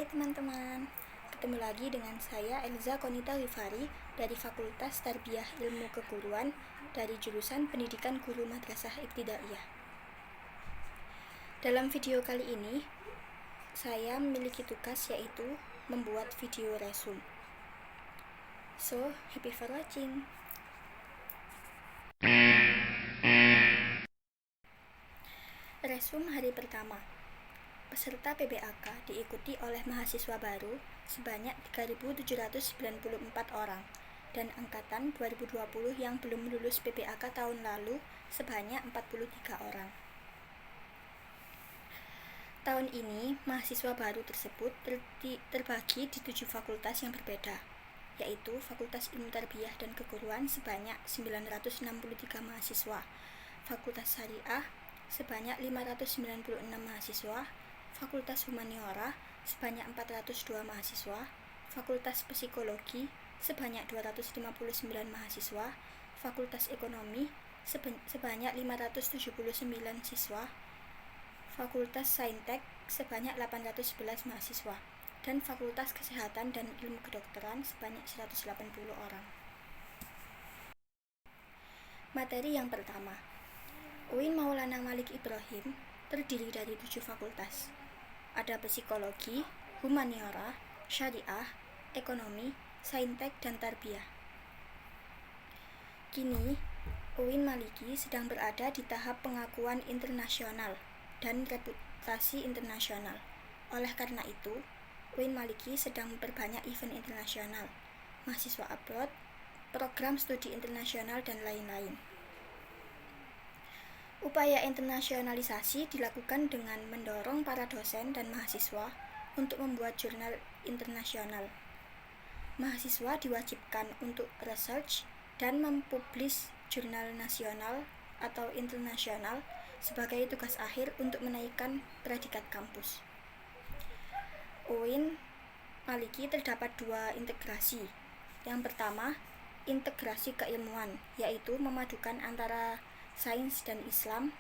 Hai teman-teman, ketemu lagi dengan saya Elza Konita Wifari dari Fakultas Tarbiyah Ilmu Keguruan dari jurusan Pendidikan Guru Madrasah Ibtidaiyah. Dalam video kali ini, saya memiliki tugas yaitu membuat video resume. So, happy for watching. Resume hari pertama. Peserta PBAK diikuti oleh mahasiswa baru sebanyak 3.794 orang dan angkatan 2020 yang belum lulus PBAK tahun lalu sebanyak 43 orang. Tahun ini, mahasiswa baru tersebut terbagi di 7 fakultas yang berbeda, yaitu Fakultas Ilmu Tarbiyah dan Keguruan sebanyak 963 mahasiswa, Fakultas Syariah sebanyak 596 mahasiswa, Fakultas Humaniora sebanyak 402 mahasiswa, Fakultas Psikologi sebanyak 259 mahasiswa, Fakultas Ekonomi sebanyak 579 siswa, Fakultas Saintek sebanyak 811 mahasiswa, dan Fakultas Kesehatan dan Ilmu Kedokteran sebanyak 180 orang. Materi yang pertama, UIN Maulana Malik Ibrahim terdiri dari 7 fakultas. Ada psikologi, humaniora, syariah, ekonomi, saintek, dan tarbiyah. Kini, UIN Maliki sedang berada di tahap pengakuan internasional dan reputasi internasional. Oleh karena itu, UIN Maliki sedang memperbanyak event internasional, mahasiswa abroad, program studi internasional, dan lain-lain. Upaya internasionalisasi dilakukan dengan mendorong para dosen dan mahasiswa untuk membuat jurnal internasional. Mahasiswa diwajibkan untuk research dan mempublish jurnal nasional atau internasional sebagai tugas akhir untuk menaikkan predikat kampus. UIN Maliki terdapat 2 integrasi. Yang pertama, integrasi keilmuan, yaitu memadukan antara sains dan Islam,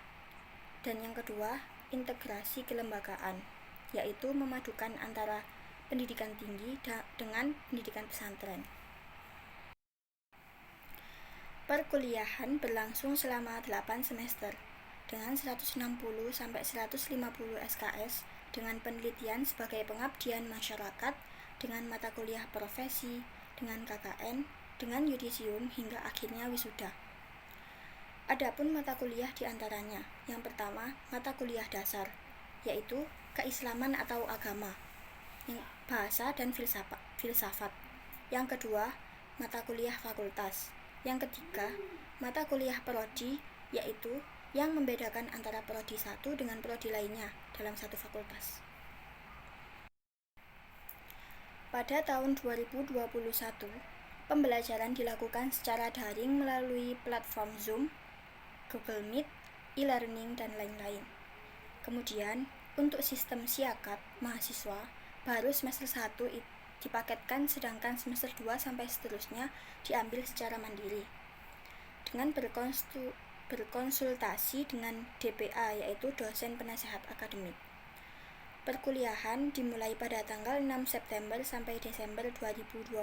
dan yang kedua, integrasi kelembagaan, yaitu memadukan antara pendidikan tinggi dengan pendidikan pesantren. Perkuliahan berlangsung selama 8 semester dengan 160-150 SKS dengan penelitian sebagai pengabdian masyarakat, dengan mata kuliah profesi, dengan KKN, dengan yudisium hingga akhirnya wisuda. Adapun mata kuliah diantaranya, yang pertama, mata kuliah dasar, yaitu keislaman atau agama, bahasa dan filsafat. Yang kedua, mata kuliah fakultas. Yang ketiga, mata kuliah prodi, yaitu yang membedakan antara prodi satu dengan prodi lainnya dalam satu fakultas. Pada tahun 2021, pembelajaran dilakukan secara daring melalui platform Zoom, Google Meet, e-learning, dan lain-lain. Kemudian, untuk sistem siakat mahasiswa, baru semester 1 dipaketkan, sedangkan semester 2 sampai seterusnya diambil secara mandiri. Dengan berkonsultasi dengan DPA, yaitu dosen penasehat akademik. Perkuliahan dimulai pada tanggal 6 September sampai Desember 2021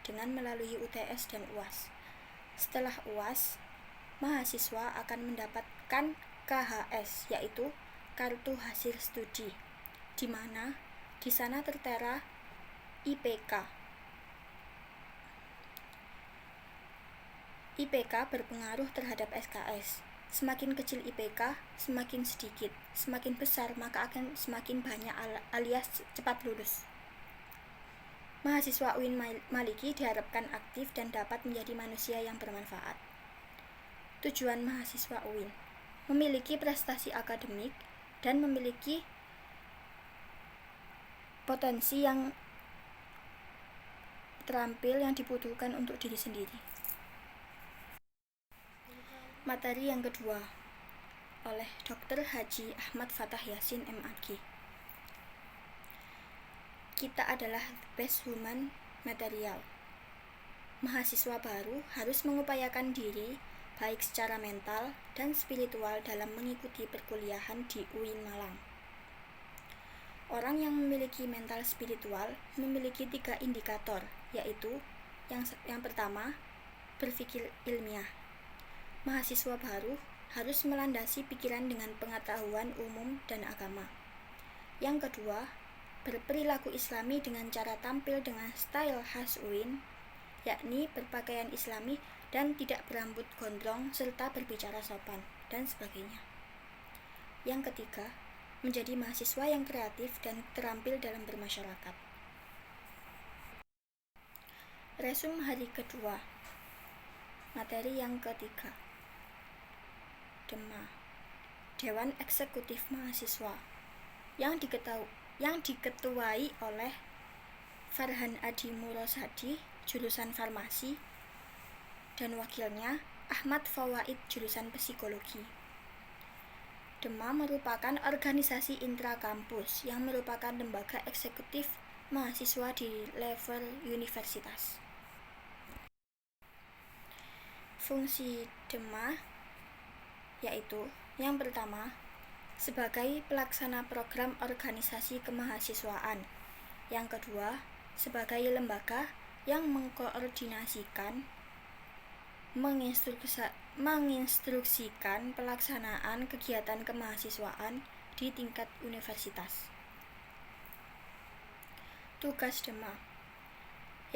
dengan melalui UTS dan UAS. Setelah UAS, mahasiswa akan mendapatkan KHS, yaitu kartu hasil studi, di mana di sana tertera IPK. IPK berpengaruh terhadap SKS. Semakin kecil IPK, semakin sedikit. Semakin besar, maka akan semakin banyak alias cepat lulus. Mahasiswa UIN Maliki diharapkan aktif dan dapat menjadi manusia yang bermanfaat. Tujuan mahasiswa UIN: memiliki prestasi akademik dan memiliki potensi yang terampil yang dibutuhkan untuk diri sendiri. Materi yang kedua oleh Dr. Haji Ahmad Fathah Yasin MAG. Kita adalah best human material. Mahasiswa baru harus mengupayakan diri baik secara mental dan spiritual dalam mengikuti perkuliahan di UIN Malang. Orang yang memiliki mental spiritual memiliki 3 indikator, yaitu yang pertama, berpikir ilmiah. Mahasiswa baru harus melandasi pikiran dengan pengetahuan umum dan agama. Yang kedua, berperilaku islami dengan cara tampil dengan style khas UIN, yakni berpakaian islami dan tidak berambut gondrong serta berbicara sopan, dan sebagainya. Yang ketiga, menjadi mahasiswa yang kreatif dan terampil dalam bermasyarakat. Resum hari kedua. Materi yang ketiga. DEMA, Dewan Eksekutif Mahasiswa, yang diketuai oleh Farhan Adi Murosadi, jurusan Farmasi, dan wakilnya Ahmad Fawaid, jurusan Psikologi. DEMA merupakan organisasi intrakampus yang merupakan lembaga eksekutif mahasiswa di level universitas. Fungsi DEMA yaitu yang pertama, sebagai pelaksana program organisasi kemahasiswaan. Yang kedua, sebagai lembaga yang mengkoordinasikan, menginstruksikan pelaksanaan kegiatan kemahasiswaan di tingkat universitas. Tugas DEMA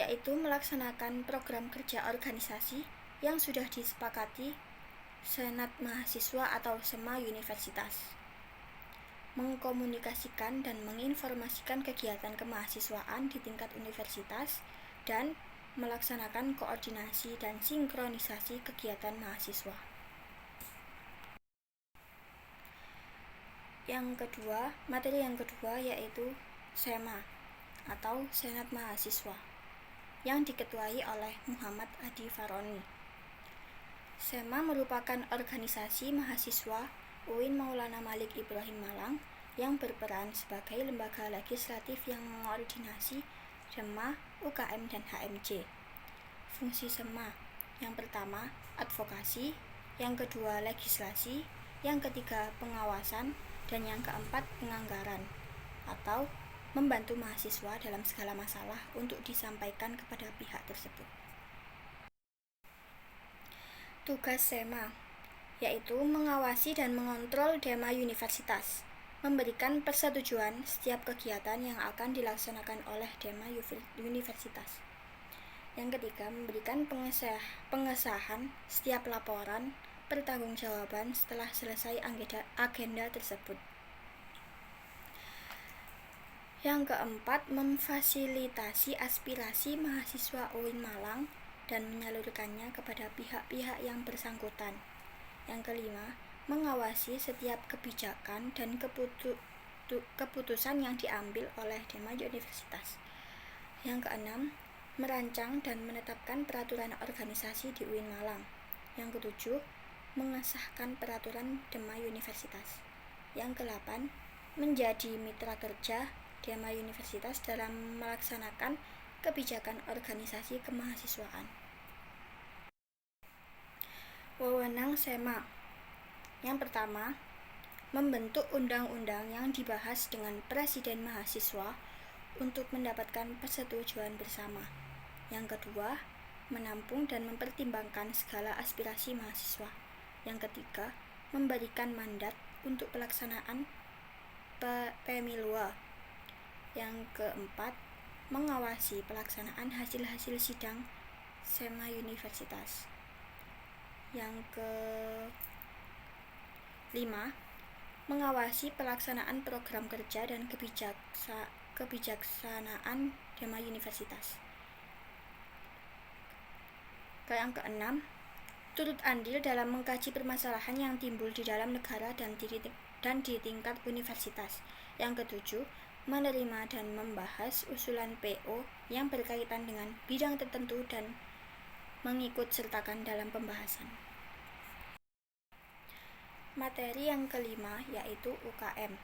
yaitu melaksanakan program kerja organisasi yang sudah disepakati Senat Mahasiswa atau SEMA Universitas, mengkomunikasikan dan menginformasikan kegiatan kemahasiswaan di tingkat universitas, dan melaksanakan koordinasi dan sinkronisasi kegiatan mahasiswa. Materi yang kedua yaitu SEMA atau Senat Mahasiswa, yang diketuai oleh Muhammad Adi Faroni. SEMA merupakan organisasi mahasiswa UIN Maulana Malik Ibrahim Malang yang berperan sebagai lembaga legislatif yang mengkoordinasi DEMA, UKM, dan HMJ. Fungsi SEMA yang pertama, advokasi, yang kedua, legislasi, yang ketiga, pengawasan, dan yang keempat, penganggaran, atau membantu mahasiswa dalam segala masalah untuk disampaikan kepada pihak tersebut. Tugas SEMA yaitu mengawasi dan mengontrol DEMA Universitas, memberikan persetujuan setiap kegiatan yang akan dilaksanakan oleh DEMA Universitas. Yang ketiga, memberikan pengesahan setiap laporan pertanggungjawaban setelah selesai agenda tersebut. Yang keempat, memfasilitasi aspirasi mahasiswa UIN Malang dan menyalurkannya kepada pihak-pihak yang bersangkutan. Yang kelima, mengawasi setiap kebijakan dan keputusan yang diambil oleh DEMA Universitas. Yang keenam, merancang dan menetapkan peraturan organisasi di UIN Malang. Yang ketujuh, mengesahkan peraturan DEMA Universitas. Yang kedelapan, menjadi mitra kerja DEMA Universitas dalam melaksanakan kebijakan organisasi kemahasiswaan. Wewenang SEMA. Yang pertama, membentuk undang-undang yang dibahas dengan presiden mahasiswa untuk mendapatkan persetujuan bersama. Yang kedua, menampung dan mempertimbangkan segala aspirasi mahasiswa. Yang ketiga, memberikan mandat untuk pelaksanaan pemilu. Yang keempat, mengawasi pelaksanaan hasil-hasil sidang SEMA Universitas. Yang kelima, mengawasi pelaksanaan program kerja dan kebijaksanaan DEMA Universitas. Yang keenam, turut andil dalam mengkaji permasalahan yang timbul di dalam negara dan di tingkat universitas. Yang ketujuh, menerima dan membahas usulan PO yang berkaitan dengan bidang tertentu dan mengikut sertakan dalam pembahasan. Materi yang kelima yaitu UKM.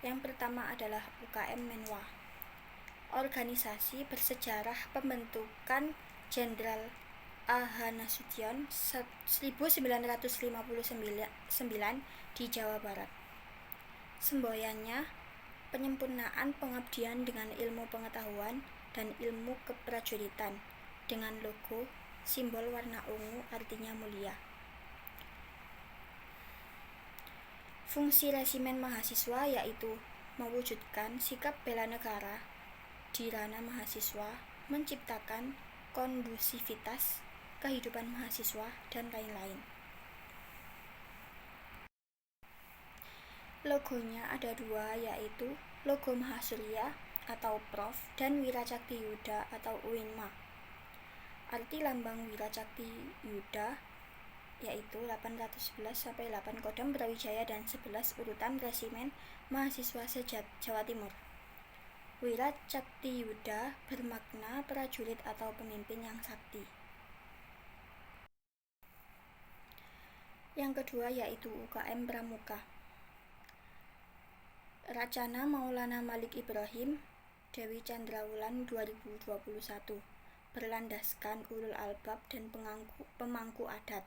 Yang pertama adalah UKM Menwa, organisasi bersejarah pembentukan Jenderal A.H. Nasution 1959 di Jawa Barat. Semboyannya penyempurnaan pengabdian dengan ilmu pengetahuan dan ilmu keprajuritan dengan logo simbol warna ungu artinya mulia. Fungsi resimen mahasiswa yaitu mewujudkan sikap bela negara di ranah mahasiswa, menciptakan kondusivitas kehidupan mahasiswa, dan lain-lain. Logonya ada dua, yaitu logo Mahasurya atau Prof dan Wiracakti Yuda atau UINMA. Arti lambang Wiracakti Yuda yaitu 811-8 Kodam Brawijaya dan 11 urutan resimen mahasiswa sejat Jawa Timur. Wiracakti Yuda bermakna prajurit atau pemimpin yang sakti. Yang kedua yaitu UKM Pramuka. Racana Maulana Malik Ibrahim, Dewi Chandrawulan 2021, berlandaskan ulul albab dan pemangku adat.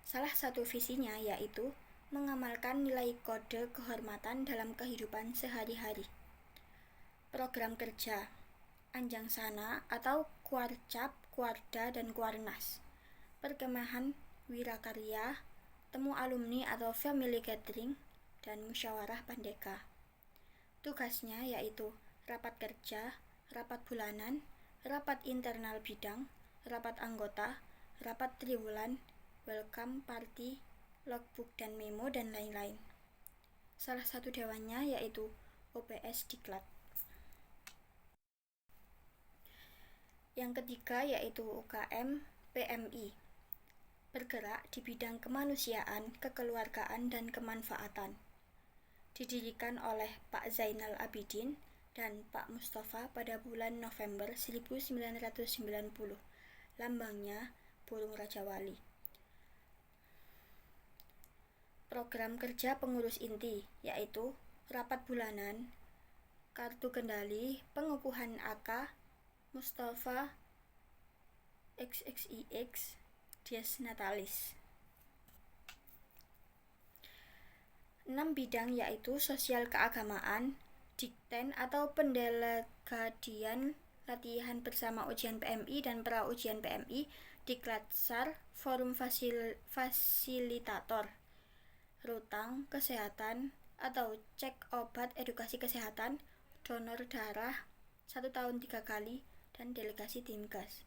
Salah satu visinya yaitu mengamalkan nilai kode kehormatan dalam kehidupan sehari-hari. Program kerja Anjangsana atau Kuarcap, Kuarda, dan Kuarnas, perkemahan Wirakarya, temu alumni atau family gathering, dan musyawarah pandeka. Tugasnya yaitu rapat kerja, rapat bulanan, rapat internal bidang, rapat anggota, rapat triwulan, welcome party, logbook dan memo, dan lain-lain. Salah satu dewannya yaitu OPS Diklat. Yang ketiga yaitu UKM PMI, bergerak di bidang kemanusiaan, kekeluargaan, dan kemanfaatan. Didirikan oleh Pak Zainal Abidin dan Pak Mustafa pada bulan November 1990. Lambangnya burung Raja Wali. Program kerja pengurus inti yaitu rapat bulanan, kartu kendali, pengukuhan AK, Mustafa XXIX, Dies Natalis. 6 bidang yaitu sosial keagamaan, dikten atau pendelegadian, latihan bersama ujian PMI dan pra ujian PMI, Diklatsar, forum fasilitator, rutang, kesehatan atau cek obat, edukasi kesehatan, donor darah 1 tahun 3 kali, dan delegasi Timgas.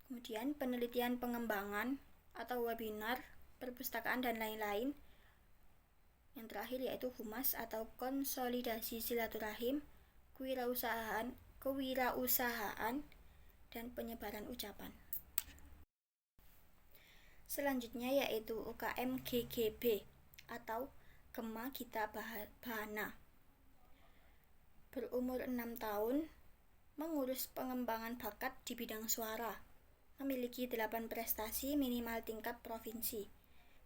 Kemudian penelitian pengembangan atau webinar, perpustakaan, dan lain-lain. Yang terakhir yaitu humas atau konsolidasi silaturahim, kewirausahaan, dan penyebaran ucapan. Selanjutnya yaitu UKM GGB atau Gema Gita Bahana. Berumur 6 tahun, mengurus pengembangan bakat di bidang suara, memiliki 8 prestasi minimal tingkat provinsi.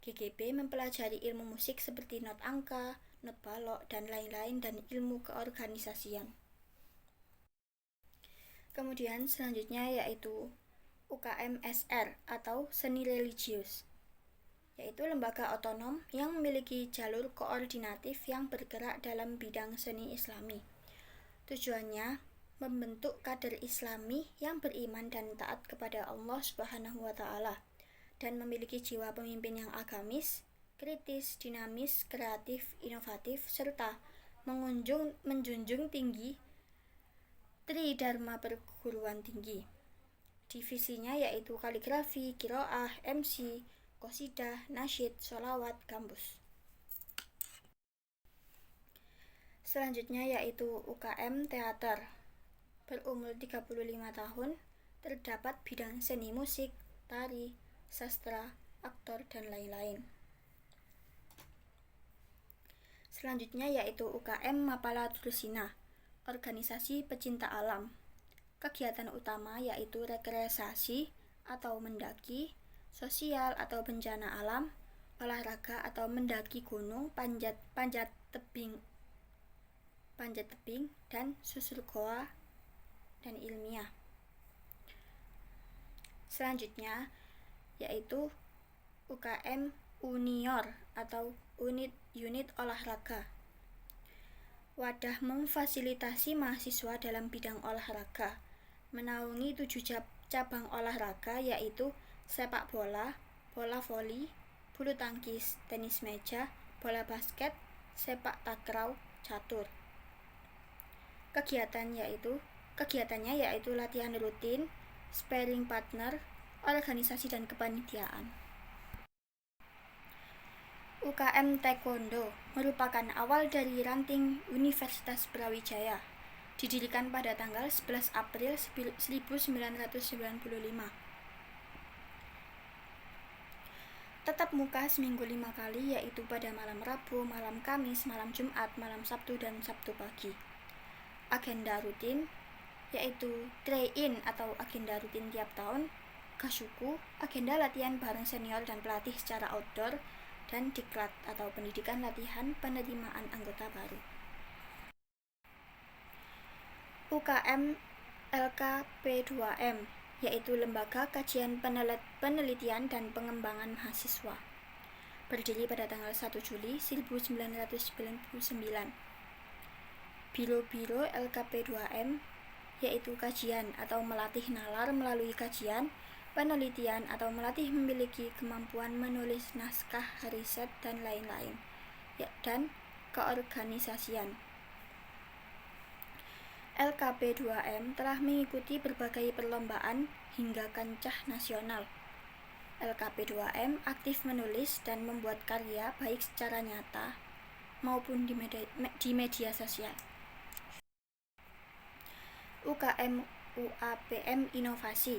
GGB mempelajari ilmu musik seperti not angka, not balok, dan lain-lain, dan ilmu keorganisasian. Kemudian selanjutnya yaitu UKM SR atau Seni Religius, yaitu lembaga otonom yang memiliki jalur koordinatif yang bergerak dalam bidang seni Islami. Tujuannya membentuk kader Islami yang beriman dan taat kepada Allah Subhanahu wa Ta'ala, dan memiliki jiwa pemimpin yang agamis, kritis, dinamis, kreatif, inovatif, serta menjunjung tinggi Tridharma perguruan tinggi. Divisinya yaitu kaligrafi, qiraah, MC, qosidah, nasyid, sholawat, gambus. Selanjutnya yaitu UKM Teater. Berumur 35 tahun, terdapat bidang seni musik, tari, sastra, aktor, dan lain-lain. Selanjutnya yaitu UKM Mapala Drusina, organisasi pecinta alam. Kegiatan utama yaitu rekreasi atau mendaki, sosial atau bencana alam, olahraga atau mendaki gunung, panjat tebing, dan susur goa, dan ilmiah. Selanjutnya yaitu UKM Unior atau unit olahraga. wadah memfasilitasi mahasiswa dalam bidang olahraga, menaungi 7 cabang olahraga yaitu sepak bola, bola voli, bulu tangkis, tenis meja, bola basket, sepak takraw, catur. Kegiatannya yaitu latihan rutin, sparring partner, organisasi dan kepanitiaan. UKM Taekwondo merupakan awal dari ranting Universitas Brawijaya, didirikan pada tanggal 11 April 1995. Tatap muka seminggu 5 kali, yaitu pada malam Rabu, malam Kamis, malam Jumat, malam Sabtu, dan Sabtu pagi. Agenda rutin yaitu try-in atau agenda rutin tiap tahun, Gashuku, agenda latihan bareng senior dan pelatih secara outdoor, dan diklat atau pendidikan latihan penerimaan anggota baru. UKM LKP2M yaitu Lembaga Kajian Penelitian dan Pengembangan Mahasiswa, berdiri pada tanggal 1 Juli 1999. Biro-biro LKP2M yaitu kajian atau melatih nalar melalui kajian, penelitian atau melatih memiliki kemampuan menulis naskah riset dan lain-lain, dan keorganisasian. LKP2M telah mengikuti berbagai perlombaan hingga kancah nasional. LKP2M aktif menulis dan membuat karya baik secara nyata maupun di media sosial. UKM UAPM Inovasi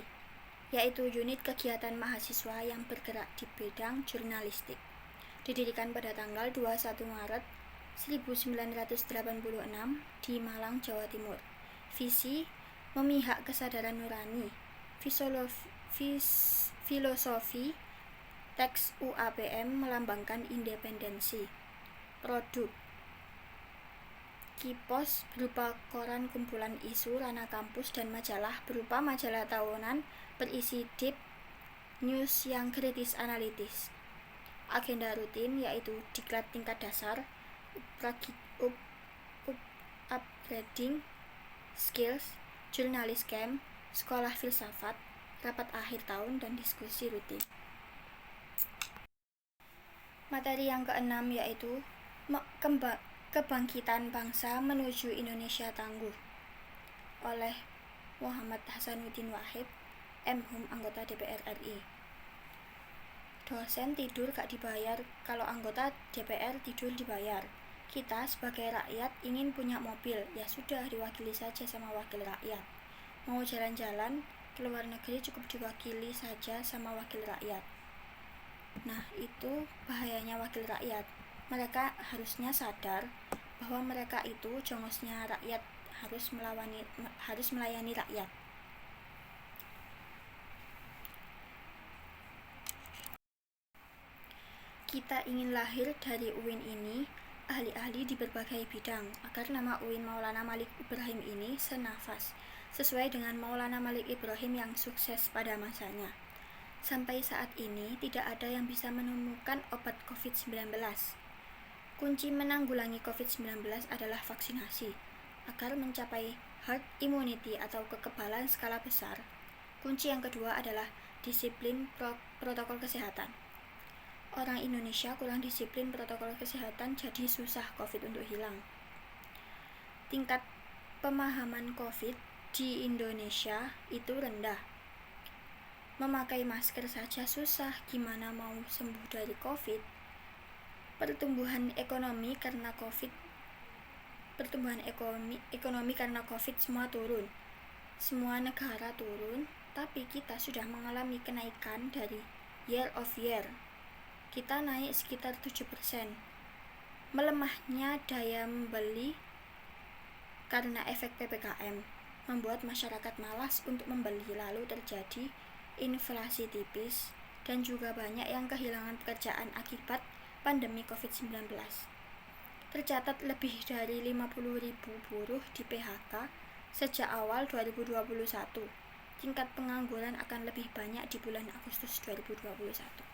yaitu unit kegiatan mahasiswa yang bergerak di bidang jurnalistik, didirikan pada tanggal 21 Maret 1986 di Malang, Jawa Timur. Visi memihak kesadaran nurani. Filosofi teks UAPM melambangkan independensi. Produk Kipos berupa koran kumpulan isu ranah kampus dan majalah berupa majalah tahunan berisi deep news yang kritis analitis. Agenda rutin yaitu diklat tingkat dasar, upgrading skills, jurnalis camp, sekolah filsafat, rapat akhir tahun, dan diskusi rutin. Materi yang keenam yaitu Kebangkitan Bangsa Menuju Indonesia Tangguh oleh Muhammad Hasanuddin Wahid, MHum, anggota DPR RI. Dosen tidur gak dibayar, kalau anggota DPR tidur dibayar. Kita sebagai rakyat ingin punya mobil, ya sudah diwakili saja sama wakil rakyat. Mau jalan-jalan ke luar negeri cukup diwakili saja sama wakil rakyat. Nah, itu bahayanya wakil rakyat. Mereka harusnya sadar bahwa mereka itu jongosnya rakyat, harus melayani rakyat. Kita ingin lahir dari UIN ini ahli-ahli di berbagai bidang, agar nama UIN Maulana Malik Ibrahim ini senafas, sesuai dengan Maulana Malik Ibrahim yang sukses pada masanya. Sampai saat ini tidak ada yang bisa menemukan obat COVID-19. Kunci menanggulangi COVID-19 adalah vaksinasi. Agar mencapai herd immunity atau kekebalan skala besar, kunci yang kedua adalah disiplin protokol kesehatan. Orang Indonesia kurang disiplin protokol kesehatan, jadi susah COVID untuk hilang. Tingkat pemahaman COVID di Indonesia itu rendah. Memakai masker saja susah, gimana mau sembuh dari COVID? Pertumbuhan ekonomi karena COVID semua turun. Semua negara turun, tapi kita sudah mengalami kenaikan dari year of year. Kita naik sekitar 7%. Melemahnya daya membeli karena efek PPKM membuat masyarakat malas untuk membeli, lalu terjadi inflasi tipis dan juga banyak yang kehilangan pekerjaan akibat pandemi COVID-19. Tercatat lebih dari 50.000 buruh di PHK sejak awal 2021. Tingkat pengangguran akan lebih banyak di bulan Agustus 2021.